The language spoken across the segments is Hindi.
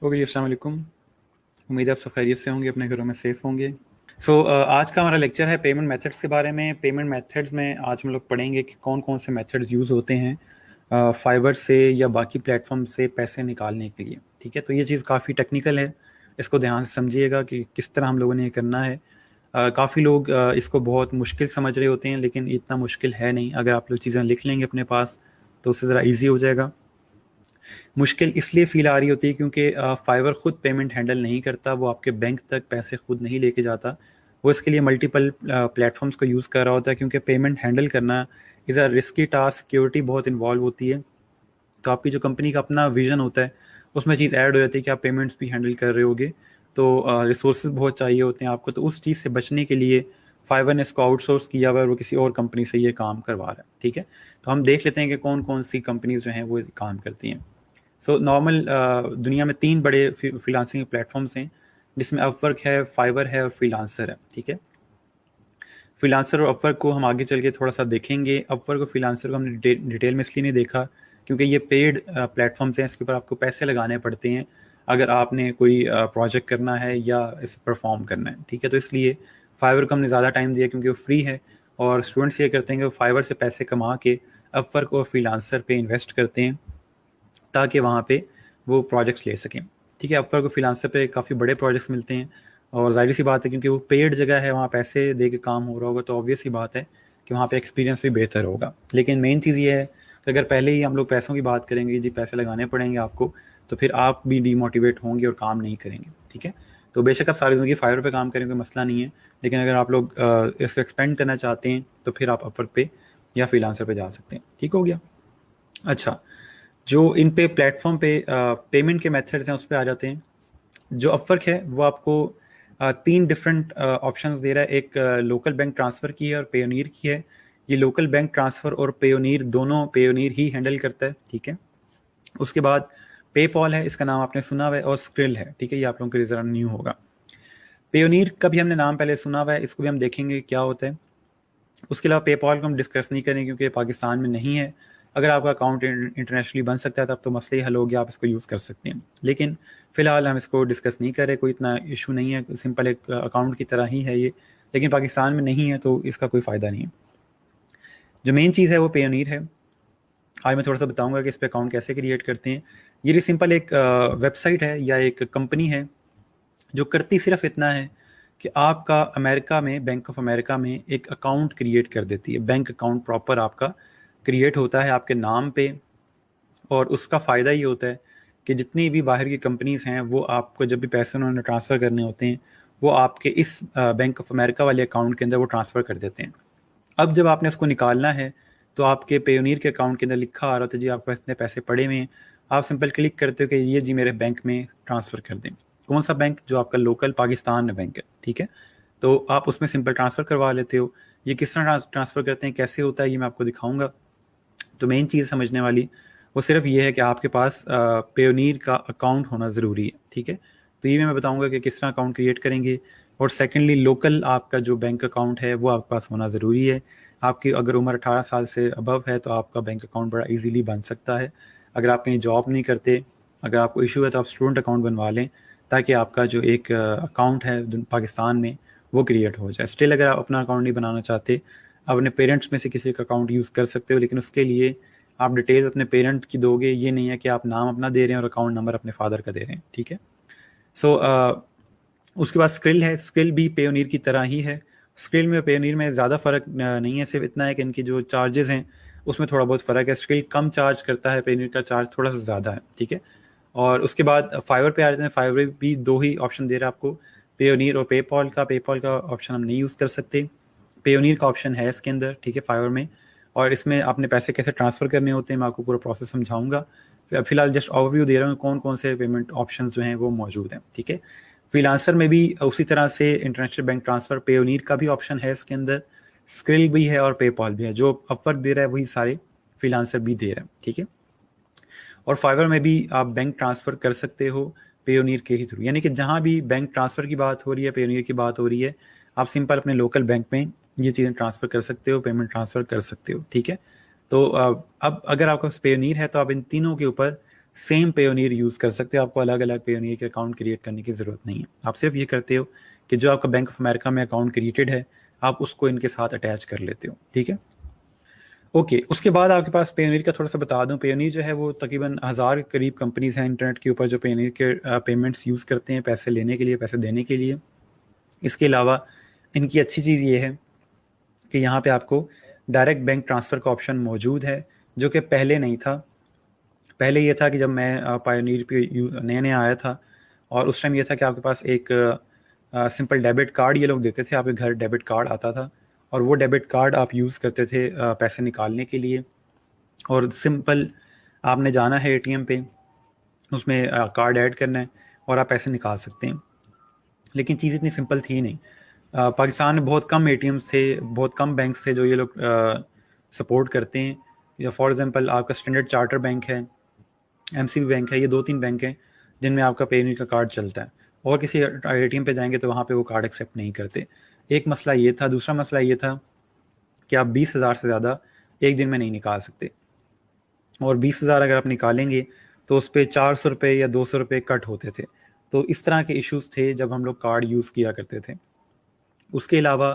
ओके जी, अस्सलाम वालेकुम। उम्मीद है आप सब खैरियत से होंगे, अपने घरों में सेफ़ होंगे। आज का हमारा लेक्चर है पेमेंट मेथड्स के बारे में। पेमेंट मेथड्स में आज हम लोग पढ़ेंगे कि कौन कौन से मेथड्स यूज़ होते हैं फाइवर से या बाकी प्लेटफॉर्म से पैसे निकालने के लिए। ठीक है, तो ये चीज़ काफ़ी टेक्निकल है, इसको ध्यान से समझिएगा कि किस तरह हम लोगों ने ये करना है। काफ़ी लोग इसको बहुत मुश्किल समझ रहे होते हैं, लेकिन इतना मुश्किल है नहीं। अगर आप लोग चीज़ें लिख लेंगे अपने पास तो उससे ज़रा ईजी हो जाएगा। मुश्किल इसलिए फ़ील आ रही होती है क्योंकि फाइवर ख़ुद पेमेंट हैंडल नहीं करता, वो आपके बैंक तक पैसे ख़ुद नहीं लेके जाता। वो इसके लिए मल्टीपल प्लेटफॉर्म्स को यूज़ कर रहा होता है, क्योंकि पेमेंट हैंडल करना is a risky task, security बहुत इन्वॉल्व होती है। तो आपकी जो कंपनी का अपना विज़न होता है, उसमें चीज़ ऐड हो जाती है कि आप पेमेंट्स भी हैंडल कर रहे होगे, तो रिसोर्सेज बहुत चाहिए होते हैं आपको। तो उस चीज़ से बचने के लिए फाइवर ने इसको आउटसोर्स किया हुआ है, वो किसी और कंपनी से ये काम करवा रहा है। ठीक है, तो हम देख लेते हैं कि कौन कौन सी कंपनीज जो हैं वो काम करती हैं। नॉर्मल दुनिया में 3 बड़े फ्रीलांसिंग प्लेटफॉर्म्स हैं, जिसमें अपवर्क है, फाइवर है और फ्रीलांसर है। ठीक है, फ्रीलांसर और अपवर्क को हम आगे चल के थोड़ा सा देखेंगे। अपवर्क और फ्रीलांसर को हमने डिटेल में इसलिए नहीं देखा क्योंकि ये पेड प्लेटफॉर्म्स हैं, इसके ऊपर आपको पैसे लगाने पड़ते हैं अगर आपने कोई प्रोजेक्ट करना है या इस परफॉर्म करना है। ठीक है, तो इसलिए फाइवर को हमने ज़्यादा टाइम दिया क्योंकि वो फ्री है, और स्टूडेंट्स ये करते हैं कि वो फाइवर से पैसे कमा के अपवर्क और फ्रीलांसर पे इन्वेस्ट करते हैं ताकि वहाँ पे वो प्रोजेक्ट्स ले सकें। ठीक है, अपवर्क और फ्रीलांसर पे काफ़ी बड़े प्रोजेक्ट्स मिलते हैं, और ज़ाहिर सी बात है क्योंकि वो पेड जगह है, वहाँ पैसे दे के काम हो रहा होगा, तो ऑब्वियस सी बात है कि वहाँ पे एक्सपीरियंस भी बेहतर होगा। लेकिन मेन चीज़ ये है कि अगर पहले ही हम लोग पैसों की बात करेंगे, जी पैसे लगाने पड़ेंगे आपको, तो फिर आप भी डीमोटिवेट होंगे और काम नहीं करेंगे। ठीक है, तो बेशक आप सारी ज़िंदगी फाइवर पे काम करें, कोई मसला नहीं है, लेकिन अगर आप लोग इसको एक्सपेंड करना चाहते हैं तो फिर आप अपवर्क पे या फ्रीलांसर पे जा सकते हैं। ठीक हो गया। अच्छा, जो इन पे प्लेटफॉर्म पे पेमेंट के मेथड्स हैं उस पे आ जाते हैं। जो अपवर्क है वो आपको 3 डिफरेंट ऑप्शंस दे रहा है। एक लोकल बैंक ट्रांसफ़र की है और पेयोनीर की है। ये लोकल बैंक ट्रांसफ़र और पेयोनीर दोनों पेयोनीर ही हैंडल करता है। ठीक है, उसके बाद पेपॉल है, इसका नाम आपने सुना हुआ है, और स्क्रिल है। ठीक है, ये आप लोगों के लिए ज़रा न्यू होगा। पेयोनीर का भी हमने नाम पहले सुना हुआ है, इसको भी हम देखेंगे क्या होता है। उसके अलावा पेपॉल को हम डिस्कस नहीं करेंगे क्योंकि पाकिस्तान में नहीं है। अगर आपका अकाउंट इंटरनेशनली बन सकता है तब तो मसले ही हल हो गया, आप इसको यूज़ कर सकते हैं। लेकिन फ़िलहाल हम इसको डिस्कस नहीं कर रहे, कोई इतना इशू नहीं है, सिंपल एक अकाउंट की तरह ही है ये, लेकिन पाकिस्तान में नहीं है तो इसका कोई फ़ायदा नहीं है। जो मेन चीज़ है वो पेयोनीर है। आज मैं थोड़ा सा बताऊँगा कि इस पर अकाउंट कैसे क्रिएट करते हैं। ये सिंपल एक वेबसाइट है या एक कंपनी है जो करती सिर्फ इतना है कि आपका अमेरिका में, बैंक ऑफ अमेरिका में एक अकाउंट क्रिएट कर देती है। बैंक अकाउंट प्रॉपर आपका क्रिएट होता है आपके नाम पे, और उसका फ़ायदा ये होता है कि जितनी भी बाहर की कंपनीज़ हैं वो आपको जब भी पैसे उन्होंने ट्रांसफ़र करने होते हैं, वो आपके इस बैंक ऑफ अमेरिका वाले अकाउंट के अंदर वो ट्रांसफ़र कर देते हैं। अब जब आपने उसको निकालना है तो आपके पेयोनीर के अकाउंट के अंदर लिखा आ रहा था जी आपके पास इतने पैसे पड़े हुए हैं, आप सिंपल क्लिक करते हो कि ये जी मेरे बैंक में ट्रांसफ़र कर दें। कौन सा बैंक? जो आपका लोकल पाकिस्तान में बैंक है। ठीक है, तो आप उसमें सिंपल ट्रांसफ़र करवा लेते हो। ये किस तरह ट्रांसफ़र करते हैं, कैसे होता है, ये मैं आपको दिखाऊंगा। तो मेन चीज़ समझने वाली वो सिर्फ ये है कि आपके पास पेयोनीर का अकाउंट होना ज़रूरी है। ठीक है, तो ये मैं बताऊंगा कि किस तरह अकाउंट क्रिएट करेंगे। और सेकेंडली लोकल आपका जो बैंक अकाउंट है वो आपके पास होना ज़रूरी है। आपकी अगर उम्र 18 साल से अबव है तो आपका बैंक अकाउंट बड़ा इजीली बन सकता है। अगर आप कहीं जॉब नहीं करते, अगर आपको इशू है तो आप स्टूडेंट अकाउंट बनवा लें, ताकि आपका जो एक अकाउंट है पाकिस्तान में वो क्रिएट हो जाए। स्टिल अगर आप अपना अकाउंट नहीं बनाना चाहते, आप अपने पेरेंट्स में से किसी का अकाउंट यूज़ कर सकते हो, लेकिन उसके लिए आप डिटेल्स अपने पेरेंट की दोगे। ये नहीं है कि आप नाम अपना दे रहे हैं और अकाउंट नंबर अपने फादर का दे रहे हैं। ठीक है, सो उसके बाद स्क्रिल है। स्क्रिल भी पेयोनीर की तरह ही है। स्क्रिल में और पेयोनीर में ज़्यादा फ़र्क नहीं है, सिर्फ इतना है कि इनकी जो चार्जेस हैं उसमें थोड़ा बहुत फ़र्क है। स्क्रिल कम चार्ज करता है, पेयोनीर का चार्ज थोड़ा सा ज़्यादा है। ठीक है, और उसके बाद फाइवर पे आ जाते हैं। फाइवर भी 2 ही ऑप्शन दे रहा है आपको, पेयोनीर और पेपॉल का। पेपॉल का ऑप्शन हम नहीं यूज़ कर सकते, पेयोनीर का ऑप्शन है इसके अंदर। ठीक है, फाइवर में, और इसमें आपने पैसे कैसे ट्रांसफ़र करने होते हैं मैं आपको पूरा प्रोसेस समझाऊंगा। फिलहाल जस्ट ओवरव्यू दे रहा हूँ कौन कौन से पेमेंट ऑप्शंस जो हैं वो मौजूद हैं। ठीक है, फ्रीलांसर में भी उसी तरह से इंटरनेशनल बैंक ट्रांसफ़र, पेयोनीर का भी ऑप्शन है इसके अंदर, स्क्रिल भी है और पेपॉल भी है। जो अपवर्क दे रहा है वही सारे फ्रीलांसर भी दे रहा है। ठीक है, और फाइवर में भी आप बैंक ट्रांसफ़र कर सकते हो पेयोनीर के ही थ्रू, यानी कि जहाँ भी बैंक ट्रांसफ़र की बात हो रही है, पेयोनीर की बात हो रही है, आप सिंपल अपने लोकल बैंक में ये चीज़ें ट्रांसफ़र कर सकते हो, पेमेंट ट्रांसफ़र कर सकते हो। ठीक है, तो अब अगर आपका पेयोनीर है तो आप इन तीनों के ऊपर सेम पेयोनियर यूज़ कर सकते हो, आपको अलग अलग पेयोनियर के अकाउंट क्रिएट करने की ज़रूरत नहीं है। आप सिर्फ ये करते हो कि जो आपका बैंक ऑफ अमेरिका में अकाउंट क्रिएटेड है आप उसको इनके साथ अटैच कर लेते हो, ठीक है। ओके, उसके बाद आपके पास पेयोनियर का थोड़ा सा बता दूं। पेयोनियर जो है वो तकरीबन 1000 के करीब कंपनीज हैं इंटरनेट के ऊपर जो पेयोनियर के पेमेंट्स यूज़ करते हैं पैसे लेने के लिए, पैसे देने के लिए। इसके अलावा इनकी अच्छी चीज़ ये है कि यहाँ पे आपको डायरेक्ट बैंक ट्रांसफ़र का ऑप्शन मौजूद है, जो कि पहले नहीं था। पहले ये था कि जब मैं पायोनियर पे नया नया आया था, और उस टाइम ये था कि आपके पास एक सिंपल डेबिट कार्ड ये लोग देते थे, आपके घर डेबिट कार्ड आता था और वो डेबिट कार्ड आप यूज़ करते थे पैसे निकालने के लिए। और सिंपल आपने जाना है एटीएम पे, उसमें कार्ड ऐड करना है और आप पैसे निकाल सकते हैं। लेकिन चीज़ इतनी सिंपल थी नहीं। पाकिस्तान में बहुत कम एटीएम्स थे, बहुत कम बैंक्स थे जो ये लोग सपोर्ट करते हैं। या फॉर एग्जांपल आपका स्टैंडर्ड चार्टर बैंक है, एमसीबी बैंक है, ये 2-3 बैंक हैं जिनमें आपका पेयोनियर का कार्ड चलता है। और किसी एटीएम पे जाएंगे तो वहाँ पे वो कार्ड एक्सेप्ट नहीं करते। एक मसला ये था। दूसरा मसला ये था कि आप 20,000 से ज़्यादा एक दिन में नहीं निकाल सकते, और 20,000 अगर आप निकालेंगे तो उस पर 400 रुपये या 200 रुपये कट होते थे। तो इस तरह के इश्यूज़ थे जब हम लोग कार्ड यूज़ किया करते थे। उसके अलावा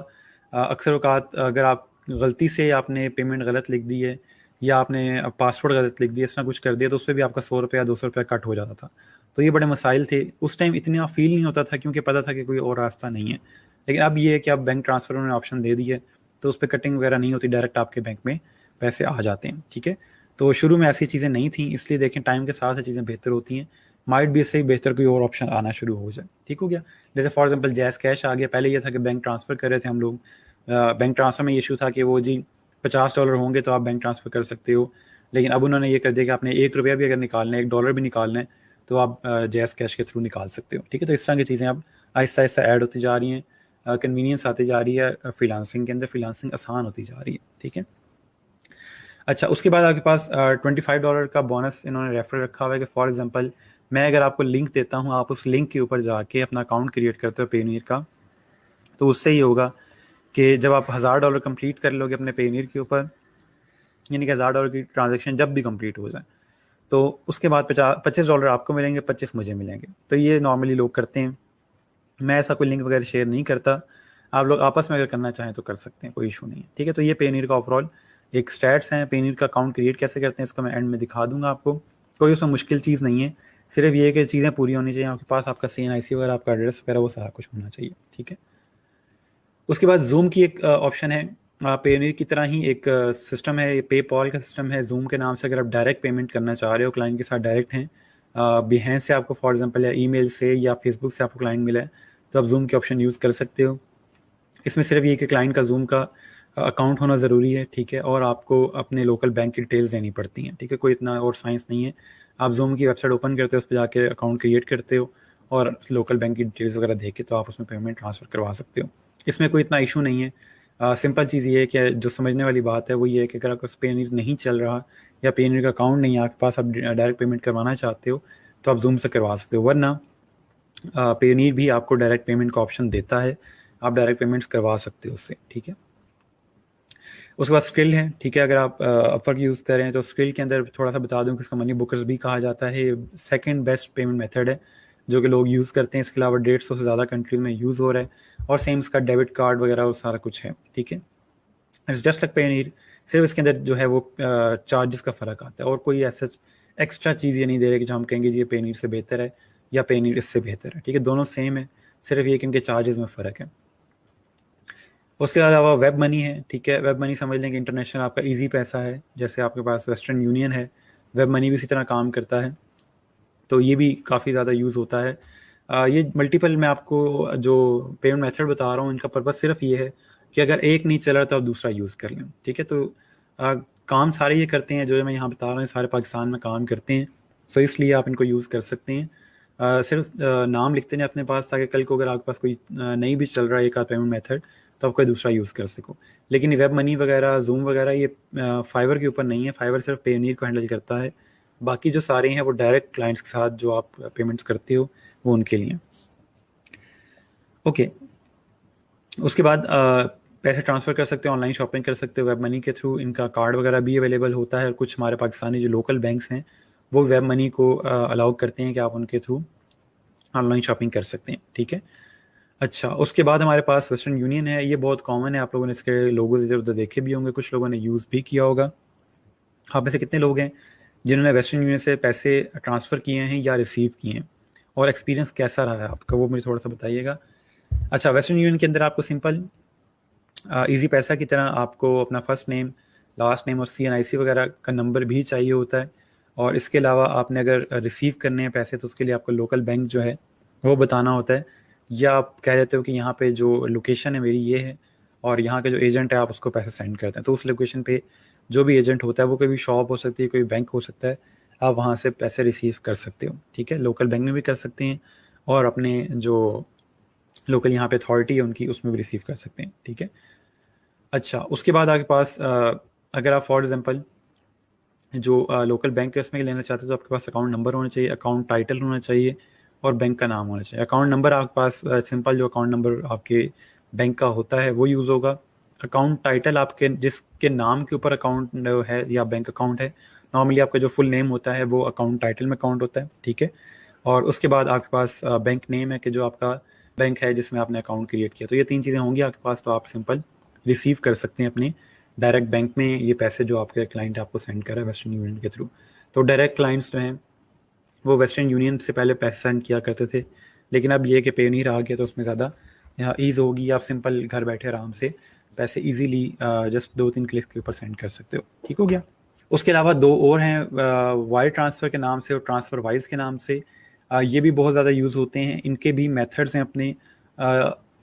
अक्सर औक़ात अगर आप गलती से आपने पेमेंट गलत लिख दी है या आपने पासवर्ड गलत लिख दिया, इस तरह कुछ कर दिया, तो उसपे भी आपका 100 रुपये या 200 रुपये कट हो जाता था। तो ये बड़े मसाइल थे। उस टाइम इतना फ़ील नहीं होता था क्योंकि पता था कि कोई और रास्ता नहीं है। लेकिन अब ये है कि आप बैंक ट्रांसफ़र उन्होंने ऑप्शन दे दी है, तो उस पे कटिंग वगैरह नहीं होती, डायरेक्ट आपके बैंक में पैसे आ जाते हैं, ठीक है। तो शुरू में ऐसी चीज़ें नहीं थी, इसलिए देखें टाइम के साथ चीज़ें बेहतर होती हैं। माइट भी इससे बेहतर कोई और ऑप्शन आना शुरू हो जाए, ठीक हो गया। जैसे फॉर एग्जांपल जैज़ कैश आ गया। पहले ये था कि बैंक ट्रांसफ़र कर रहे थे हम लोग, बैंक ट्रांसफ़र में ये इशू था कि वो जी $50 होंगे तो आप बैंक ट्रांसफ़र कर सकते हो। लेकिन अब उन्होंने ये कर दिया कि आपने $1 भी अगर निकालना है, $1 भी निकालना है, तो आप जैज़ कैश के थ्रू निकाल सकते हो, ठीक है। तो इस तरह की चीज़ें अब आहिस्ता आहिस्ता ऐड होती जा रही हैं, कन्वीनियंस आती जा रही है, फ्रीलांसिंग के अंदर फ्रीलांसिंग आसान होती जा रही है, ठीक है। अच्छा, उसके बाद आपके पास $25 का बोनस इन्होंने रेफर रखा हुआ है कि फॉर एग्जांपल मैं अगर आपको लिंक देता हूँ, आप उस लिंक के ऊपर जाके अपना अकाउंट क्रिएट करते हो पेयोनियर का, तो उससे ये होगा कि जब आप $1000 कंप्लीट कर लोगे अपने पेयोनियर के ऊपर, यानी कि $1000 की ट्रांजेक्शन जब भी कंप्लीट हो जाए, तो उसके बाद $25 आपको मिलेंगे, 25 मुझे मिलेंगे। तो ये नॉर्मली लोग करते हैं। मैं ऐसा कोई लिंक वगैरह शेयर नहीं करता। आप लोग आपस में अगर करना चाहें तो कर सकते हैं, कोई इशू नहीं है, ठीक है। तो ये पेयोनियर का ओवरऑल एक स्टैट्स हैं। पेयोनियर का अकाउंट क्रिएट कैसे करते हैं इसको मैं एंड में दिखा दूंगा आपको। कोई उसमें मुश्किल चीज़ नहीं है, सिर्फ ये कि चीज़ें पूरी होनी चाहिए आपके पास, आपका CNIC वगैरह, आपका एड्रेस वगैरह, वो सारा कुछ होना चाहिए, ठीक है। उसके बाद जूम की एक ऑप्शन है। पेयोनियर की तरह ही एक सिस्टम है, पेपॉल का सिस्टम है जूम के नाम से। अगर आप डायरेक्ट पेमेंट करना चाह रहे हो, क्लाइंट के साथ डायरेक्ट हैं, बिहेंस से आपको फॉर एग्जांपल या ईमेल से या फेसबुक से आपको क्लाइंट मिला है, तो आप जूम के ऑप्शन यूज़ कर सकते हो। इसमें सिर्फ ये कि क्लाइंट का जूम का अकाउंट होना ज़रूरी है, ठीक है, और आपको अपने लोकल बैंक की डिटेल्स देनी पड़ती हैं, ठीक है। कोई इतना और साइंस नहीं है। आप जूम की वेबसाइट ओपन करते हो, उस पर जाके अकाउंट क्रिएट करते हो और लोकल बैंक की डिटेल्स वगैरह देख के तो आप उसमें पेमेंट ट्रांसफ़र करवा सकते हो। इसमें कोई इतना इशू नहीं है। सिंपल चीज़ ये है कि जो समझने वाली बात है वो ये है कि अगर आपका पेयोनियर नहीं चल रहा या पेयोनियर का अकाउंट नहीं है आपके पास, आप डायरेक्ट पेमेंट करवाना चाहते हो, तो आप जूम से करवा सकते हो। वरना पेयोनियर भी आपको डायरेक्ट पेमेंट का ऑप्शन देता है, आप डायरेक्ट पेमेंट्स करवा सकते हो उससे, ठीक है। उसके बाद स्क्रिल है, ठीक है। अगर आप अपवर्क यूज़ करें तो स्क्रिल के अंदर थोड़ा सा बता दूं कि इसको मनी बुकर्स भी कहा जाता है। सेकंड बेस्ट पेमेंट मेथड है जो कि लोग यूज़ करते हैं। इसके अलावा 150 से ज़्यादा कंट्रीज में यूज़ हो रहा है, और सेम इसका डेबिट कार्ड वगैरह और सारा कुछ है, ठीक है। इट्स जस्ट लाइक पेयोनियर, सिर्फ इसके अंदर जो है वो चार्जेस का फ़र्क आता है, और कोई ऐसा एक्स्ट्रा चीज़ ये नहीं दे रहे कि जो हम कहेंगे जी ये पेयोनियर से बेहतर है या पेयोनियर इससे बेहतर है, ठीक है। दोनों सेम है, सिर्फ ये कि इनके चार्जेस में फ़र्क है। उसके अलावा वेब मनी है, ठीक है। वेब मनी समझ लें कि इंटरनेशनल आपका इजी पैसा है, जैसे आपके पास वेस्टर्न यूनियन है, वेब मनी भी इसी तरह काम करता है। तो ये भी काफ़ी ज़्यादा यूज़ होता है। ये मल्टीपल, मैं आपको जो पेमेंट मेथड बता रहा हूँ इनका पर्पज़ सिर्फ ये है कि अगर एक नहीं चल रहा तो आप दूसरा यूज़ कर लें, ठीक है। तो काम सारे ये करते हैं जो मैं यहाँ बता रहा हूँ, सारे पाकिस्तान में काम करते हैं, सो इसलिए आप इनको यूज़ कर सकते हैं। सिर्फ नाम लिखते हैं अपने पास, ताकि कल को अगर आपके पास कोई नहीं भी चल रहा है एक आध पेमेंट मेथड, तो आप कोई दूसरा यूज़ कर सको। लेकिन ये वेब मनी वगैरह, जूम वगैरह, ये फाइवर के ऊपर नहीं है। फाइवर सिर्फ पेयोनियर को हैंडल करता है, बाकी जो सारे हैं वो डायरेक्ट क्लाइंट्स के साथ जो आप पेमेंट्स करते हो वो उनके लिए। ओके, उसके बाद पैसे ट्रांसफ़र कर सकते हो, ऑनलाइन शॉपिंग कर सकते हो वेब मनी के थ्रू। इनका कार्ड वगैरह भी अवेलेबल होता है, और कुछ हमारे पाकिस्तानी जो लोकल बैंक्स हैं वो वेब मनी को अलाउ करते हैं कि आप उनके थ्रू ऑनलाइन शॉपिंग कर सकते हैं, ठीक है। अच्छा, उसके बाद हमारे पास वेस्टर्न यूनियन है। ये बहुत कॉमन है, आप लोगों ने इसके लोगोज इधर उधर देखे भी होंगे, कुछ लोगों ने यूज़ भी किया होगा। आप में से कितने लोग हैं जिन्होंने वेस्टर्न यूनियन से पैसे ट्रांसफ़र किए हैं या रिसीव किए हैं, और एक्सपीरियंस कैसा रहा है आपका, वो मुझे थोड़ा सा बताइएगा। अच्छा, वेस्टर्न यूनियन के अंदर आपको सिंपल ईजी पैसा की तरह आपको अपना फर्स्ट नेम, लास्ट नेम और CNIC वगैरह का नंबर भी चाहिए होता है। और इसके अलावा आपने अगर रिसीव करने हैं पैसे तो उसके लिए आपको लोकल बैंक जो है वो बताना होता है, या आप कह देते हो कि यहाँ पे जो लोकेशन है मेरी ये है और यहाँ के जो एजेंट है आप उसको पैसे सेंड करते हैं, तो उस लोकेशन पे जो भी एजेंट होता है, वो कोई भी शॉप हो सकती है, कोई बैंक हो सकता है, आप वहाँ से पैसे रिसीव कर सकते हो, ठीक है। लोकल बैंक में भी कर सकते हैं और अपने जो लोकल यहाँ पे अथॉरिटी है उनकी, उसमें भी रिसीव कर सकते हैं, ठीक है। अच्छा, उसके बाद आपके पास अगर आप फॉर एग्जांपल जो लोकल बैंक है उसमें लेना चाहते हो तो आपके पास अकाउंट नंबर होना चाहिए, अकाउंट टाइटल होना चाहिए और बैंक का नाम होना चाहिए। अकाउंट नंबर आपके पास सिंपल जो अकाउंट नंबर आपके बैंक का होता है वो यूज़ होगा। अकाउंट टाइटल आपके जिसके नाम के ऊपर अकाउंट है या बैंक अकाउंट है, नॉर्मली आपका जो फुल नेम होता है वो अकाउंट टाइटल में काउंट होता है, ठीक है। और उसके बाद आपके पास बैंक नेम है कि जो आपका बैंक है जिसमें आपने अकाउंट क्रिएट किया, तो ये 3 चीज़ें होंगी आपके पास, तो आप सिंपल रिसीव कर सकते हैं अपने डायरेक्ट बैंक में ये पैसे जो आपके क्लाइंट आपको सेंड कर रहा है वेस्टर्न यूनियन के थ्रू। तो डायरेक्ट क्लाइंट्स जो हैं वो वेस्टर्न यूनियन से पहले पैसे सेंड किया करते थे, लेकिन अब ये कि पेयोनीर आ गया तो उसमें ज़्यादा यहाँ ईज़ होगी, आप सिंपल घर बैठे आराम से पैसे ईजीली जस्ट 2-3 क्लिक के ऊपर सेंड कर सकते हो, ठीक हो गया। उसके अलावा 2 और हैं वायर ट्रांसफ़र के नाम से और ट्रांसफ़र वाइज के नाम से। ये भी बहुत ज़्यादा यूज़ होते हैं, इनके भी मेथड्स हैं अपने।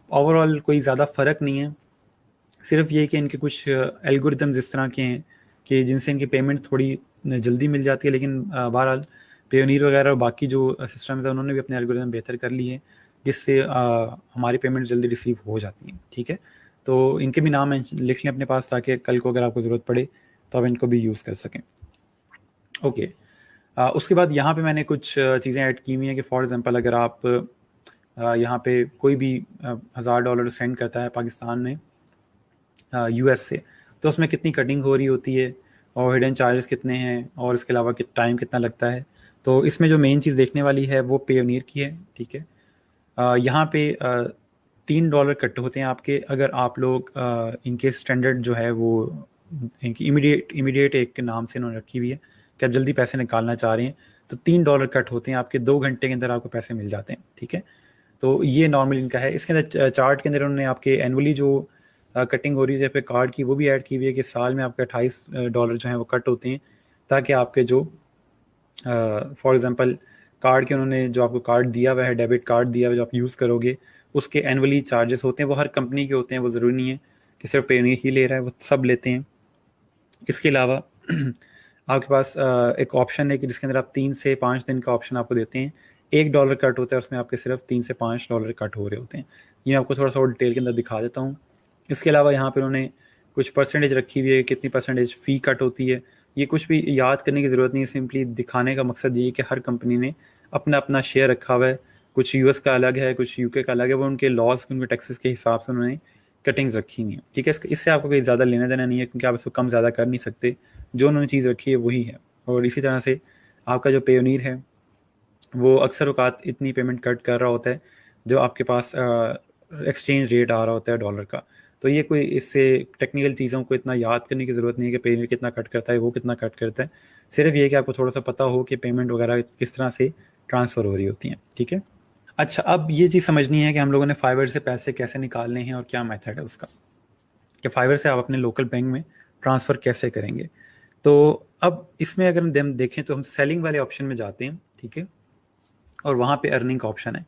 ओवरऑल कोई ज़्यादा फ़र्क नहीं है, सिर्फ ये कि इनके कुछ एल्गोरिदम्स इस तरह के हैं कि जिनसे इनकी पेमेंट थोड़ी जल्दी मिल जाती है, लेकिन बहरहाल पेयोनीर वगैरह और बाकी जो सिस्टम्स हैं उन्होंने भी अपने एल्गोरिदम बेहतर कर लिए हैं, जिससे हमारी पेमेंट जल्दी रिसीव हो जाती हैं, ठीक है। तो इनके भी नाम लिख लें अपने पास ताकि कल को अगर आपको ज़रूरत पड़े तो आप इनको भी यूज़ कर सकें। ओके, उसके बाद यहाँ पे मैंने कुछ चीज़ें ऐड की हुई हैं कि फॉर एग्जांपल अगर आप यहाँ पे कोई भी $1000 सेंड करता है पाकिस्तान में US से, तो उसमें कितनी कटिंग हो रही होती है और हिडन चार्जेस कितने हैं और इसके अलावा टाइम कितना लगता है। तो इसमें जो मेन चीज़ देखने वाली है वो पेयोनीर की है, ठीक है। यहाँ पे $3 कट होते हैं आपके, अगर आप लोग इनके स्टैंडर्ड जो है वो इनकी इमीडिएट एक के नाम से इन्होंने रखी हुई है कि आप जल्दी पैसे निकालना चाह रहे हैं तो $3 कट होते हैं आपके, 2 घंटे के अंदर आपको पैसे मिल जाते हैं, ठीक है। तो ये नॉर्मल इनका है। इसके अंदर चार्ट के अंदर उन्होंने आपके एनुअली जो कटिंग हो रही है जैसे पे कार्ड की, वो भी ऐड की हुई है कि साल में आपके $28 जो हैं वो कट होते हैं, ताकि आपके जो फॉर एग्जांपल कार्ड के उन्होंने जो आपको कार्ड दिया हुआ है, डेबिट कार्ड दिया हुआ है जो आप यूज़ करोगे, उसके एनुअली चार्जेस होते हैं, वो हर कंपनी के होते हैं, वो ज़रूरी नहीं है कि सिर्फ पेयोनीर ही ले रहा है, वो सब लेते हैं। इसके अलावा आपके पास एक ऑप्शन है कि जिसके अंदर आप 3 से 5 दिन का ऑप्शन आपको देते हैं, $1 कट होता है उसमें, आपके सिर्फ $3 से $5 कट हो रहे होते हैं। ये आपको थोड़ा सा और डिटेल के अंदर दिखा देता हूँ। इसके अलावा यहाँ पे उन्होंने कुछ परसेंटेज रखी हुई है, कितनी परसेंटेज फ़ी कट होती है, ये कुछ भी याद करने की ज़रूरत नहीं है, सिंपली दिखाने का मकसद ये है कि हर कंपनी ने अपना अपना शेयर रखा हुआ है, कुछ US का अलग है, कुछ UK का अलग है, वो उनके लॉज, उनके टैक्सेस के हिसाब से उन्होंने कटिंग्स रखी हुई हैं, ठीक है। इससे आपको कोई ज़्यादा लेना देना नहीं है, क्योंकि आप इसको कम ज़्यादा कर नहीं सकते, जो उन्होंने चीज़ रखी है वही है। और इसी तरह से आपका जो पेयोनीर है वो अक्सर औकात इतनी पेमेंट कट कर रहा होता है जो आपके पास एक्सचेंज रेट आ रहा होता है डॉलर का। तो ये कोई इससे टेक्निकल चीज़ों को इतना याद करने की ज़रूरत नहीं है कि पेमेंट कितना कट करता है, वो कितना कट करता है। सिर्फ ये कि आपको थोड़ा सा पता हो कि पेमेंट वगैरह किस तरह से ट्रांसफ़र हो रही होती हैं, ठीक है। अच्छा, अब ये चीज़ समझनी है कि हम लोगों ने फाइवर से पैसे कैसे निकालने हैं और क्या मेथड है उसका, कि फाइवर से आप अपने लोकल बैंक में ट्रांसफ़र कैसे करेंगे। तो अब इसमें अगर हम देखें तो हम सेलिंग वाले ऑप्शन में जाते हैं, ठीक है, और वहाँ पे अर्निंग का ऑप्शन है।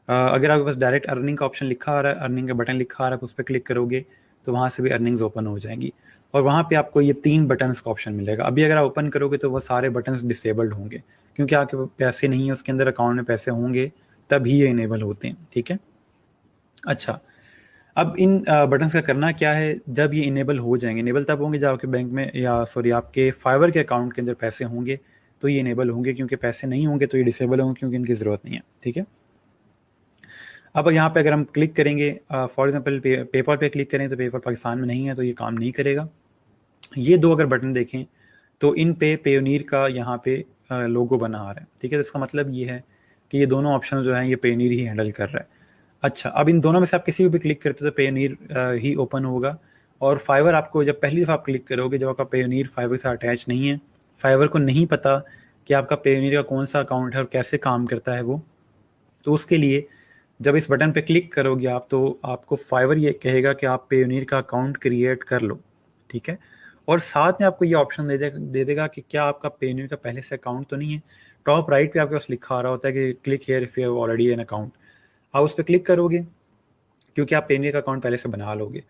अगर आपके पास डायरेक्ट अर्निंग का ऑप्शन लिखा आ रहा है, अर्निंग का बटन लिखा आ रहा है, उस पर क्लिक करोगे तो वहाँ से भी अर्निंग्स ओपन हो जाएंगी, और वहाँ पे आपको ये 3 बटन्स का ऑप्शन मिलेगा। अभी अगर आप ओपन करोगे तो वो सारे बटन्स डिसेबल्ड होंगे, क्योंकि आपके पास पैसे नहीं है उसके अंदर, अकाउंट में पैसे होंगे तभी ये इनेबल होते हैं, ठीक है। अच्छा, अब इन बटन्स का करना क्या है, जब ये इनेबल हो जाएंगे, इनेबल तब होंगे जब आपके बैंक में या सॉरी आपके फाइवर के अकाउंट के अंदर पैसे होंगे तो ये इनेबल होंगे, क्योंकि पैसे नहीं होंगे तो ये डिसेबल होंगे, क्योंकि इनकी ज़रूरत नहीं है, ठीक है। अब यहाँ पे अगर हम क्लिक करेंगे फॉर एग्जांपल पेपल पे क्लिक करें तो पेपल पाकिस्तान में नहीं है तो ये काम नहीं करेगा। ये 2 अगर बटन देखें तो इन पे पेयोनीर का यहाँ पे लोगो बना आ रहा है, ठीक है। तो इसका मतलब ये है कि ये दोनों ऑप्शन जो हैं ये पेयोनियर ही हैंडल कर रहा है। अच्छा, अब इन दोनों में से आप किसी भी क्लिक करते हो तो पेयोनियर ही ओपन होगा। और फाइवर आपको जब पहली दफ़ा आप क्लिक करोगे, जब आपका पेयोनियर फाइवर से अटैच नहीं है, फाइवर को नहीं पता कि आपका पेयोनियर का कौन सा अकाउंट है और कैसे काम करता है वो, तो उसके लिए जब इस बटन पे क्लिक करोगे आप, तो आपको फाइवर ये कहेगा कि आप पेयोनियर का अकाउंट क्रिएट कर लो, ठीक है। और साथ में आपको ये ऑप्शन दे देगा कि क्या आपका पेयोनियर का पहले से अकाउंट तो नहीं है। टॉप राइट पे आपके पास लिखा आ रहा होता है कि click here if you have already an account. आप उस पर क्लिक करोगे क्योंकि आप पेयोनियर का अकाउंट पहले से बना लोगे।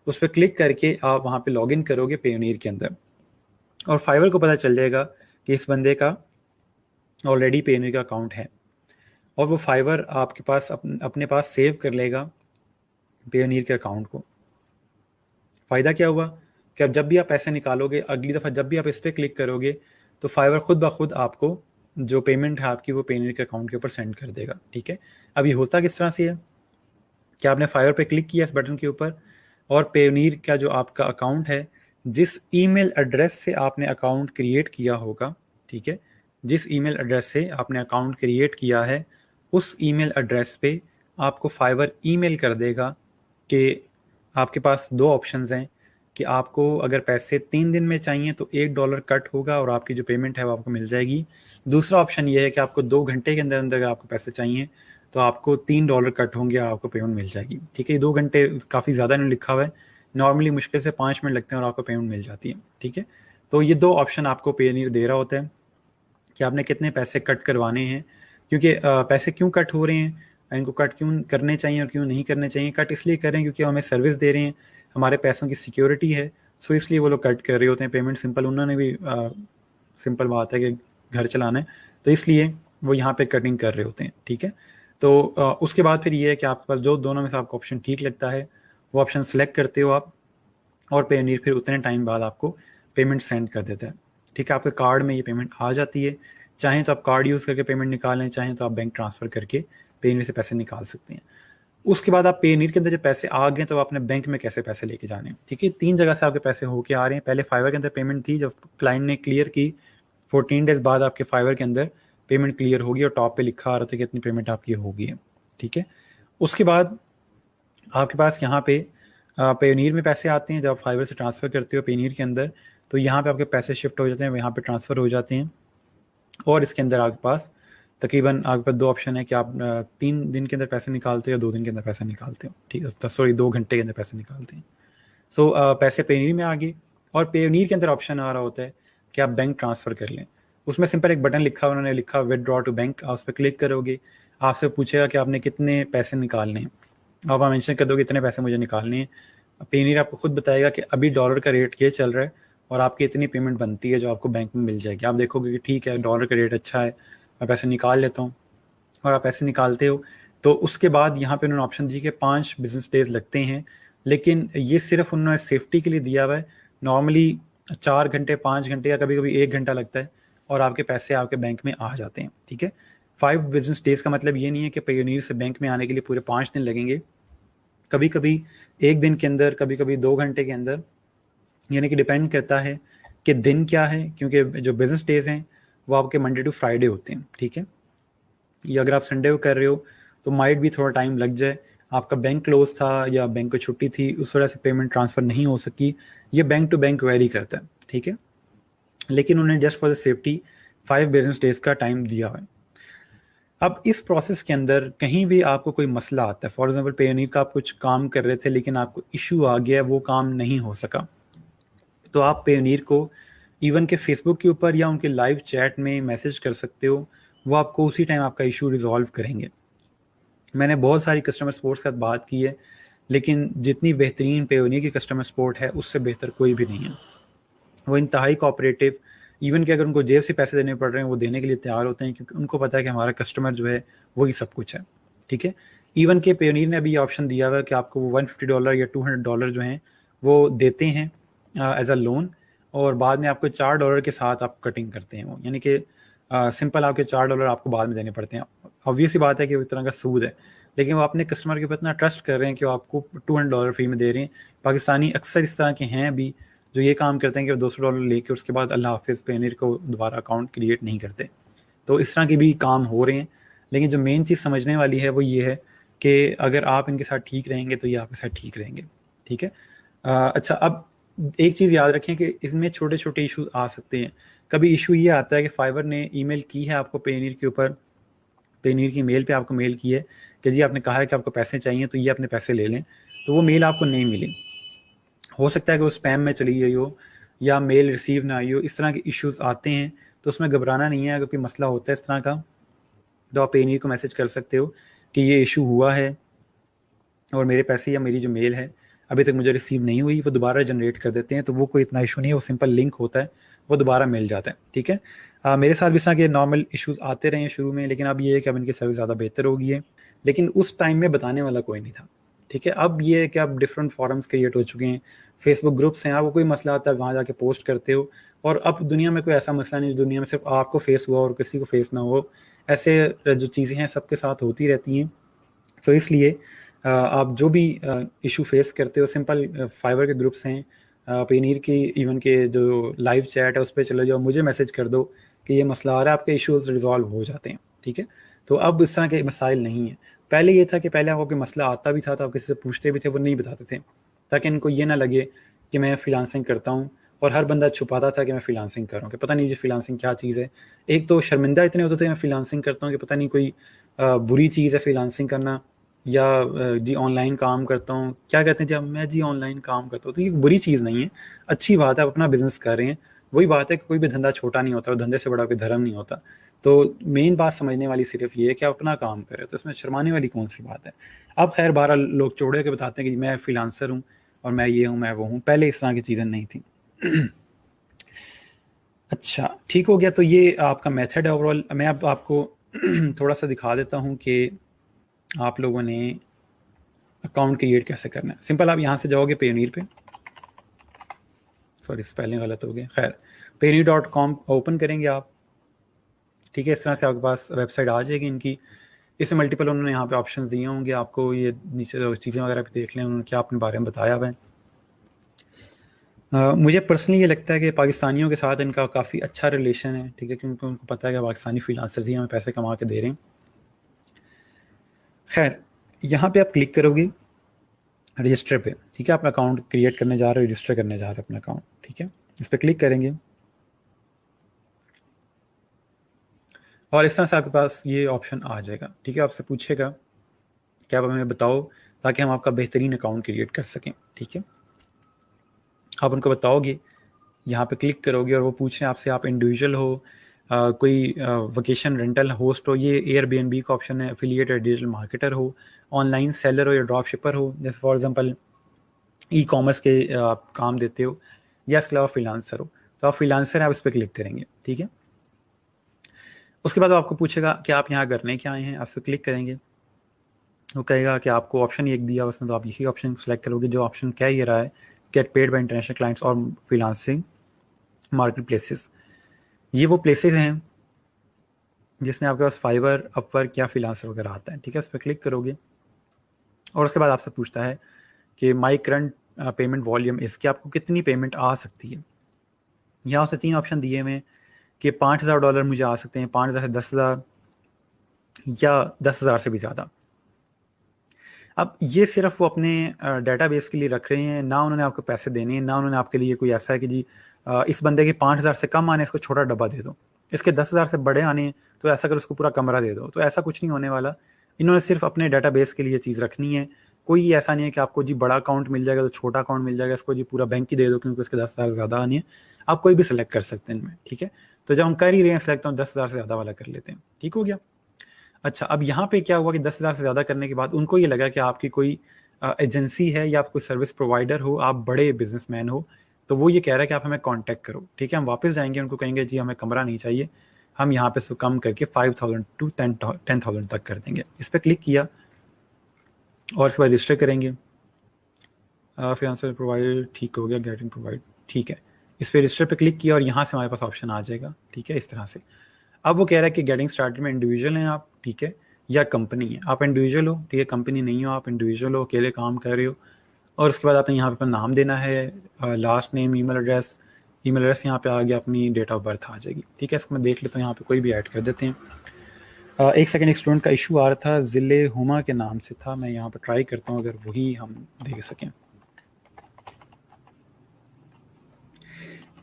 उस पर क्लिक करके आप वहाँ पे लॉगिन करोगे पेयोनियर के अंदर, और फाइवर को पता चल जाएगा कि इस बंदे का ऑलरेडी पेयोनियर का अकाउंट है, और वो फाइवर आपके पास अपने पास सेव कर लेगा पेयोनियर के अकाउंट को। फ़ायदा क्या हुआ कि अब जब भी आप पैसे निकालोगे, अगली दफ़ा जब भी आप इस पर क्लिक करोगे, तो फाइवर खुद ब खुद आपको जो पेमेंट है आपकी वो पेयोनियर के अकाउंट के ऊपर सेंड कर देगा, ठीक है। अब ये होता किस तरह से है कि आपने फाइवर पे क्लिक किया इस बटन के ऊपर, और पेयोनियर का जो आपका अकाउंट है, जिस ईमेल एड्रेस से आपने अकाउंट क्रिएट किया होगा, ठीक है, जिस ईमेल एड्रेस से आपने अकाउंट क्रिएट किया है, उस ईमेल एड्रेस पे आपको फाइवर ईमेल कर देगा कि आपके पास दो ऑप्शंस हैं कि आपको अगर पैसे 3 दिन में चाहिए तो $1 कट होगा और आपकी जो पेमेंट है वो आपको मिल जाएगी। दूसरा ऑप्शन ये है कि आपको 2 घंटे के अंदर अंदर अगर आपको पैसे चाहिए तो आपको $3 कट होंगे और आपको पेमेंट मिल जाएगी, ठीक है। 2 घंटे काफ़ी ज़्यादा नहीं लिखा हुआ है, नॉर्मली मुश्किल से 5 मिनट लगते हैं और आपको पेमेंट मिल जाती है, ठीक है। तो ये 2 ऑप्शन आपको पेयोनियर दे रहा होता है कि आपने कितने पैसे कट करवाने हैं, क्योंकि पैसे क्यों कट हो रहे हैं, इनको कट क्यों करने चाहिए और क्यों नहीं करने चाहिए। कट इसलिए कर रहे हैं क्योंकि हमें सर्विस दे रहे हैं, हमारे पैसों की सिक्योरिटी है, सो इसलिए वो लोग कट कर रहे होते हैं। पेमेंट सिंपल, उन्होंने भी सिंपल बात है कि घर चलाना है, तो इसलिए वो यहाँ पे कटिंग कर रहे होते हैं, ठीक है। तो उसके बाद फिर ये है कि आपके पास जो दोनों में से आपको ऑप्शन ठीक लगता है वो ऑप्शन सेलेक्ट करते हो आप, और पेयोनियर फिर उतने टाइम बाद आपको पेमेंट सेंड कर देता है, ठीक है। आपके कार्ड में ये पेमेंट आ जाती है, चाहें तो आप कार्ड यूज़ करके पेमेंट निकालें, चाहें तो आप बैंक ट्रांसफ़र करके पेयोनियर से पैसे निकाल सकते हैं। उसके बाद आप पेयोनियर के अंदर जब पैसे आ गए तो आपने बैंक में कैसे पैसे लेके जाने हैं, ठीक है। 3 जगह से आपके पैसे होके आ रहे हैं। पहले फाइवर के अंदर पेमेंट थी, जब क्लाइंट ने क्लियर की 14 डेज़ बाद आपके फाइवर के अंदर पेमेंट क्लियर होगी और टॉप पे लिखा आ रहा था कि इतनी पेमेंट आपकी होगी है, ठीक है। उसके बाद आपके पास यहाँ पे पेयोनियर में पैसे आते हैं। जब आप फाइवर से ट्रांसफ़र करते हो पेयोनियर के अंदर, तो यहाँ पे आपके पैसे शिफ्ट हो जाते हैं, यहाँ पे ट्रांसफ़र हो जाते हैं। और इसके अंदर आपके पास तकरीबन आपके पास 2 ऑप्शन है कि आप 3 दिन के अंदर पैसे निकालते हो या 2 दिन के अंदर पैसे निकालते हो, ठीक है। सॉरी, 2 घंटे के अंदर पैसे निकालते हैं। सो पैसे पेयोनियर में आ गए, और पेयोनियर के अंदर ऑप्शन आ रहा होता है कि आप बैंक ट्रांसफ़र कर लें। उसमें सिंपल एक बटन लिखा, उन्होंने लिखा विथड्रॉ टू बैंक, आप उस पर क्लिक करोगे, आपसे पूछेगा कि आपने कितने पैसे निकालने हैं, आप मेंशन कर दोगे इतने पैसे मुझे निकालने हैं। पेयोनियर आपको खुद बताएगा कि अभी डॉलर का रेट ये चल रहा है और आपकी इतनी पेमेंट बनती है जो आपको बैंक में मिल जाएगी। आप देखोगे कि ठीक है, डॉलर का रेट अच्छा है, मैं पैसे निकाल लेता हूँ, और आप पैसे निकालते हो। तो उसके बाद यहाँ पे उन्होंने ऑप्शन दी कि 5 बिजनेस डेज लगते हैं, लेकिन ये सिर्फ उन्होंने सेफ्टी के लिए दिया हुआ है। नॉर्मली 4 घंटे, 5 घंटे या कभी कभी 1 घंटा लगता है और आपके पैसे आपके बैंक में आ जाते हैं, ठीक है। 5 बिजनेस डेज का मतलब ये नहीं है कि पेयोनियर से बैंक में आने के लिए पूरे 5 दिन लगेंगे, कभी कभी 1 दिन के अंदर, कभी कभी 2 घंटे के अंदर, यानी कि डिपेंड करता है कि दिन क्या है, क्योंकि जो बिजनेस डेज हैं वो आपके मंडे टू फ्राइडे होते हैं, ठीक है। या अगर आप संडे को कर रहे हो तो माइट भी थोड़ा टाइम लग जाए, आपका बैंक क्लोज था या बैंक को छुट्टी थी, उस वजह से पेमेंट ट्रांसफ़र नहीं हो सकी। ये बैंक टू बैंक वेरी करता है, ठीक है। लेकिन उन्हें just for the safety 5 business days का टाइम दिया हुआ है। अब इस प्रोसेस के अंदर कहीं भी आपको कोई मसला आता है, फॉर एग्जांपल पेयोनियर का आप कुछ काम कर रहे थे लेकिन आपको इशू आ गया, वो काम नहीं हो सका, तो आप पेयोनियर को इवन के फेसबुक के ऊपर या उनके लाइव चैट में मैसेज कर सकते हो, वो आपको उसी टाइम आपका इशू रिजॉल्व करेंगे। मैंने बहुत सारी कस्टमर सपोर्ट के साथ बात की है, लेकिन जितनी बेहतरीन पेयोनियर की कस्टमर सपोर्ट है उससे बेहतर कोई भी नहीं है। वो इंतहाई कोऑपरेटिव, इवन कि अगर उनको जेब से पैसे देने पड़ रहे हैं वो देने के लिए तैयार होते हैं, क्योंकि उनको पता है कि हमारा कस्टमर जो है वही सब कुछ है, ठीक है। इवन के पेयोनियर ने अभी ये ऑप्शन दिया हुआ है कि आपको वो $150 या $200 जो हैं वो देते हैं एज अ लोन, और बाद में आपको $4 के साथ आप कटिंग करते हैं वो, यानी कि सिंपल आपके $4 आपको बाद में देने पड़ते हैं। ऑब्वियस सी बात है कि वो एक तरह का सूद है, लेकिन वो अपने कस्टमर के ऊपर इतना ट्रस्ट कर रहे हैं कि वो आपको $200 फ्री में दे रहे हैं। पाकिस्तानी अक्सर इस तरह के हैं अभी जो ये काम करते हैं कि $200 लेके उसके बाद अल्लाह हाफिज़ पेनीर को दोबारा अकाउंट क्रिएट नहीं करते। तो इस तरह के भी काम हो रहे हैं, लेकिन जो मेन चीज़ समझने वाली है वो ये है कि अगर आप इनके साथ ठीक रहेंगे तो ये आपके साथ ठीक रहेंगे, ठीक है। अच्छा, अब एक चीज़ याद रखें कि इसमें छोटे छोटे इशू आ सकते हैं। कभी इशू ये आता है कि फाइवर ने ईमेल की है आपको पेनीर के ऊपर, पेनीर की मेल पे आपको मेल की है कि जी आपने कहा है कि आपको पैसे चाहिए तो ये अपने पैसे ले लें, तो वो मेल आपको नहीं मिली। हो सकता है कि वो स्पैम में चली गई हो या मेल रिसीव ना आई हो। इस तरह के इश्यूज आते हैं, तो उसमें घबराना नहीं है। अगर कोई मसला होता है इस तरह का तो आप पेनीर को मैसेज कर सकते हो कि ये इशू हुआ है और मेरे पैसे या मेरी जो मेल है अभी तक मुझे रिसीव नहीं हुई। वो दोबारा जनरेट कर देते हैं, तो वो कोई इतना इशू नहीं है, वो सिंपल लिंक होता है, वो दोबारा मिल जाता है, ठीक है। मेरे साथ भी इस तरह के नॉर्मल इश्यूज आते रहे हैं शुरू में, लेकिन अब ये है कि अब इनकी सर्विस ज़्यादा बेहतर हो गई है, लेकिन उस टाइम में बताने वाला कोई नहीं था, ठीक है। अब ये है कि अब डिफरेंट फॉरम्स क्रिएट हो चुके हैं, फेसबुक ग्रुप्स हैं, आपको कोई मसला आता है वहाँ जाके पोस्ट करते हो, और अब दुनिया में कोई ऐसा मसला नहीं, दुनिया में सिर्फ आपको फेस हुआ और किसी को फेस ना हो, ऐसे जो चीज़ें हैं सबके साथ होती रहती हैं। सो इसलिए आप जो भी इशू फेस करते हो, सिंपल फाइवर के ग्रुप्स हैं, पेनीर की इवन के जो लाइव चैट है उस पर चले जाओ, मुझे मैसेज कर दो कि ये मसला आ रहा है, आपके इशूज़ रिजॉल्व हो जाते हैं, ठीक है। तो अब इस तरह के मसाइल नहीं है। पहले ये था कि पहले आपको कोई मसला आता भी था तो आप किसी से पूछते भी थे, वो नहीं बताते थे, ताकि इनको ये ना लगे कि मैं फ्रीलांसिंग करता हूँ, और हर बंदा छुपाता था कि मैं फ्रीलांसिंग कर रहा हूँ, कि पता नहीं जी फ्रीलांसिंग क्या चीज़ है। एक तो शर्मिंदा इतने होते थे मैं फ्रीलांसिंग करता हूँ कि पता नहीं कोई बुरी चीज़ है फ्रीलांसिंग करना, या जी ऑनलाइन काम करता हूँ, क्या कहते हैं जब मैं जी ऑनलाइन काम करता हूँ, तो ये बुरी चीज़ नहीं है, अच्छी बात है, आप अपना बिजनेस कर रहे हैं। वही बात है कि कोई भी धंधा छोटा नहीं होता और धंधे से बड़ा कोई धर्म नहीं होता। तो मेन बात समझने वाली सिर्फ ये है कि आप अपना काम करें, तो इसमें शर्माने वाली कौन सी बात है। अब खैर 12 लोग चौड़े के बताते हैं कि मैं फ्रीलांसर हूँ और मैं ये हूँ मैं वो हूँ, पहले इस तरह की चीज़ें नहीं थी। अच्छा, ठीक हो गया। तो ये आपका मेथड है ओवरऑल। मैं अब आपको थोड़ा सा दिखा देता हूँ कि आप लोगों ने अकाउंट क्रिएट कैसे करना है। सिंपल, आप यहाँ से जाओगे पेनीर पे, सॉरी स्पेलिंग गलत हो गया, खैर पेनीर.com ओपन करेंगे आप, ठीक है। इस तरह से आपके पास वेबसाइट आ जाएगी इनकी। इसमें मल्टीपल उन्होंने यहाँ पे ऑप्शंस दिए होंगे आपको, ये नीचे चीज़ें वगैरह भी देख लें उन्होंने क्या अपने बारे में बताया हुआ है। मुझे पर्सनली ये लगता है कि पाकिस्तानियों के साथ इनका काफ़ी अच्छा रिलेशन है, ठीक है, क्योंकि उनको पता है कि पाकिस्तानी फ्रीलांसर्स ही हमें पैसे कमा के दे रहे हैं। खैर, यहाँ पे आप क्लिक करोगे रजिस्टर पे, ठीक है। अपना अकाउंट क्रिएट करने जा रहे हो, रजिस्टर करने जा रहे हो अपना अकाउंट, ठीक है। इस पर क्लिक करेंगे और इस तरह से आपके पास ये ऑप्शन आ जाएगा, ठीक है। आपसे पूछेगा कि आप हमें बताओ ताकि हम आपका बेहतरीन अकाउंट क्रिएट कर सकें, ठीक है। आप उनको बताओगे, यहाँ पे क्लिक करोगे और वो पूछ रहे हैं आपसे आप इंडिविजुअल हो, कोई वकेशन रेंटल होस्ट हो, ये एयरबीएनबी का ऑप्शन है, एफिलिएट या डिजिटल मार्केटर हो, ऑनलाइन सेलर हो या ड्रॉप शिपर हो, जैसे फॉर एग्जांपल ई कॉमर्स के आप काम देते हो, या इसके अलावा फ्रीलांसर हो। तो आप फ्रीलांसर हैं, आप इस पर क्लिक करेंगे, ठीक है। उसके बाद आपको पूछेगा कि आप यहाँ करने क्या आए हैं, आप इस पर क्लिक करेंगे। वो कहेगा कि आपको ऑप्शन एक दिया उसने, तो आप यही ऑप्शन सेलेक्ट करोगे। जो ऑप्शन कह ये रहा है, get paid by international clients और फ्रीलांसिंग मार्केट प्लेसेस। ये वो प्लेसेस हैं जिसमें आपके पास फाइवर, अपवर्क या फ्रीलांसर वगैरह आता है, ठीक है। उस पर क्लिक करोगे और उसके बाद आपसे पूछता है कि माई करंट पेमेंट वॉल्यूम इसके आपको कितनी पेमेंट आ सकती है। यहाँ से 3 ऑप्शन दिए हुए हैं कि $5,000 मुझे आ सकते हैं, 5,000 से 10,000, या 10,000 से भी ज़्यादा। अब ये सिर्फ वो अपने डेटाबेस के लिए रख रहे हैं, ना उन्होंने आपको पैसे देने हैं, ना उन्होंने आपके लिए कोई ऐसा है कि जी इस बंदे के 5,000 से कम आने इसको छोटा डब्बा दे दो, इसके 10,000 से बड़े आने तो ऐसा कर उसको पूरा कमरा दे दो। तो ऐसा कुछ नहीं होने वाला। इन्होंने सिर्फ अपने डेटाबेस के लिए चीज़ रखनी है। कोई ऐसा नहीं है कि आपको जी बड़ा अकाउंट मिल जाएगा तो छोटा अकाउंट मिल जाएगा, इसको जी पूरा बैंक ही दे दो क्योंकि उसके 10,000 से ज़्यादा आनी है। आप कोई भी सिलेक्ट कर सकते हैं इनमें, ठीक है। तो जब हम कर ही रहे हैं सिलेक्ट, तो 10,000 से ज़्यादा वाला कर लेते हैं, ठीक हो गया। अच्छा, अब यहाँ पे क्या हुआ कि 10,000 से ज़्यादा करने के बाद उनको ये लगा कि आपकी कोई एजेंसी है या आप कोई सर्विस प्रोवाइडर हो, आप बड़े बिजनेसमैन हो, तो वो ये कह रहा है कि आप हमें कांटेक्ट करो, ठीक है। हम वापस जाएंगे, उनको कहेंगे जी हमें कमरा नहीं चाहिए, हम यहाँ पे इसको कम करके 5,000 टू 10,000 तक कर देंगे। इस पर क्लिक किया और इसके बाद रजिस्टर करेंगे। फाइनेंशियल प्रोवाइडर ठीक हो गया, गेटिंग प्रोवाइड ठीक है। इस पर रजिस्टर पे क्लिक किया और यहाँ से हमारे पास ऑप्शन आ जाएगा, ठीक है, इस तरह से। अब वो कह रहा है कि गेटिंग स्टार्टेड में इंडिविजुअल हैं आप, ठीक है, या कंपनी है। आप इंडिविजुअल हो, ठीक है, कंपनी नहीं हो, आप इंडिविजुअल हो, अकेले काम कर रहे हो, और उसके बाद आपने यहाँ पे अपना नाम देना है, लास्ट नेम, ईमेल एड्रेस यहाँ पे आ गया, अपनी डेट ऑफ बर्थ आ जाएगी। ठीक है, इसको मैं देख लेता हूँ, यहाँ पे कोई भी ऐड कर देते हैं। एक सेकंड, एक स्टूडेंट का इशू आ रहा था, ज़िले हुमा के नाम से था, मैं यहाँ पर ट्राई करता हूँ अगर वही हम देख सकें।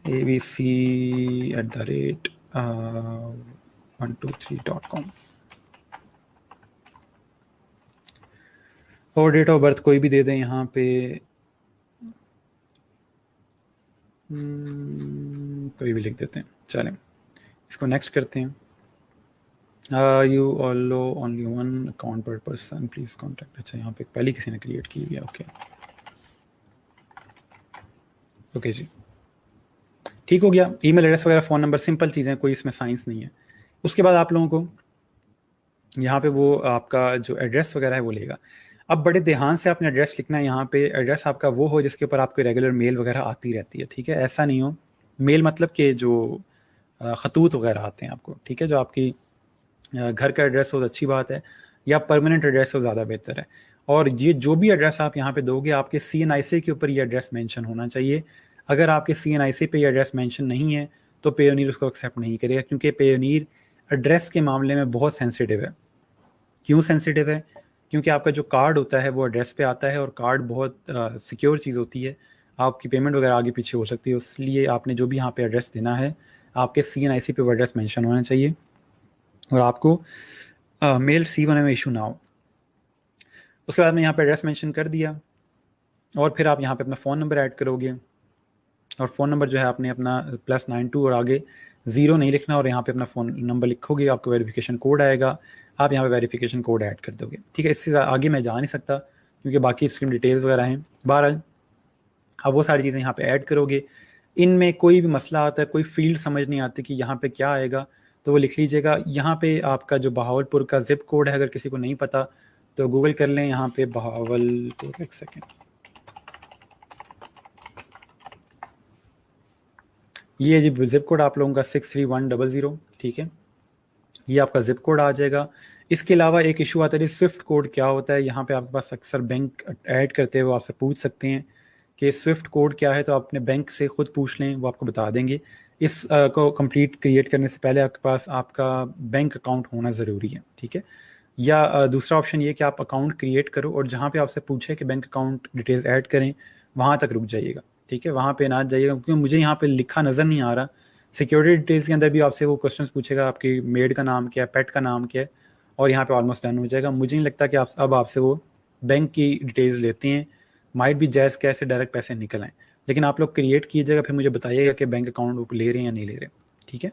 abc@123.com और डेट ऑफ बर्थ कोई भी दे दें यहाँ पे, कोई भी लिख देते हैं, चलें इसको नेक्स्ट करते हैं। You alloy only one account पर पर्सन प्लीज कॉन्टैक्ट। अच्छा, यहाँ पे पहले किसी ने क्रिएट की हुई है। ओके जी, ठीक हो गया। ईमेल एड्रेस वगैरह, फ़ोन नंबर, सिंपल चीज़ें, कोई इसमें साइंस नहीं है। उसके बाद आप लोगों को यहाँ पे वो आपका जो एड्रेस वगैरह है वो लेगा। अब बड़े ध्यान से आपने एड्रेस लिखना है। यहाँ पे एड्रेस आपका वो हो जिसके ऊपर आपको रेगुलर मेल वगैरह आती रहती है। ठीक है, ऐसा नहीं हो मेल मतलब कि जो खतूत वगैरह आते हैं आपको। ठीक है, जो आपकी घर का एड्रेस हो तो अच्छी बात है, या परमानेंट एड्रेस हो ज़्यादा बेहतर है। और ये जो भी एड्रेस आप यहाँ पे दोगे, आपके CNIC के ऊपर ये एड्रेस मेंशन होना चाहिए। अगर आपके CNIC पे ये एड्रेस मेंशन नहीं है तो पेयोनीर उसको एक्सेप्ट नहीं करेगा, क्योंकि पेयोनीर एड्रेस के मामले में बहुत सेंसिटिव है। क्यों सेंसिटिव है? क्योंकि आपका जो कार्ड होता है वो एड्रेस पे आता है, और कार्ड बहुत सिक्योर चीज़ होती है, आपकी पेमेंट वगैरह आगे पीछे हो सकती है। इसलिए आपने जो भी यहाँ पे एड्रेस देना है, आपके CNIC पे वो एड्रेस मेंशन होना चाहिए, और आपको मेल रिसीव होने में इशू ना हो। उसके बाद में यहाँ पे एड्रेस मेंशन कर दिया, और फिर आप यहाँ पे अपना फ़ोन नंबर ऐड करोगे, और फ़ोन नंबर जो है आपने अपना +92 और आगे 0 नहीं लिखना, और यहाँ पे अपना फ़ोन नंबर लिखोगे, आपको वेरिफिकेशन कोड आएगा, आप यहाँ पे वेरिफिकेशन कोड ऐड कर दोगे। ठीक है, इससे आगे मैं जा नहीं सकता क्योंकि बाकी इसकी डिटेल्स वगैरह हैं। बहरहाल अब वो सारी चीज़ें यहाँ पे ऐड करोगे। इनमें कोई भी मसला आता है, कोई फील्ड समझ नहीं आती कि यहाँ पे क्या आएगा, तो वो लिख लीजिएगा। यहाँ पे आपका जो बहावलपुर का जिप कोड है, अगर किसी को नहीं पता तो गूगल कर लें। यहाँ पे बहावलपुर, एक सेकेंड, ये जी जिप कोड आप लोगों का 63100। ठीक है, ये आपका जिप कोड आ जाएगा। इसके अलावा एक इशू आता है स्विफ्ट कोड क्या होता है। यहाँ पे आपके पास अक्सर बैंक ऐड करते हुए आपसे पूछ सकते हैं कि स्विफ्ट कोड क्या है, तो आप अपने बैंक से खुद पूछ लें, वो आपको बता देंगे। इस को कंप्लीट क्रिएट करने से पहले आपके पास आपका बैंक अकाउंट होना ज़रूरी है। ठीक है, या दूसरा ऑप्शन ये कि आप अकाउंट क्रिएट करो, और जहाँ पे आपसे पूछे कि बैंक अकाउंट डिटेल्स ऐड करें, वहाँ तक रुक जाइएगा। ठीक है, वहाँ पे ना जाइएगा, क्योंकि मुझे यहाँ पे लिखा नज़र नहीं आ रहा। सिक्योरिटी डिटेल्स के अंदर भी आपसे वो क्वेश्चंस पूछेगा, आपकी मेड का नाम क्या है, पेट का नाम क्या है, और यहाँ पे ऑलमोस्ट डन हो जाएगा। मुझे नहीं लगता कि आप अब आपसे वो बैंक की डिटेल्स लेते हैं। माइट भी जैज़ कैसे डायरेक्ट पैसे निकल आएँ, लेकिन आप लोग क्रिएट कीजिएगा, फिर मुझे बताइएगा कि बैंक अकाउंट ले रहे हैं या नहीं ले रहे। ठीक है,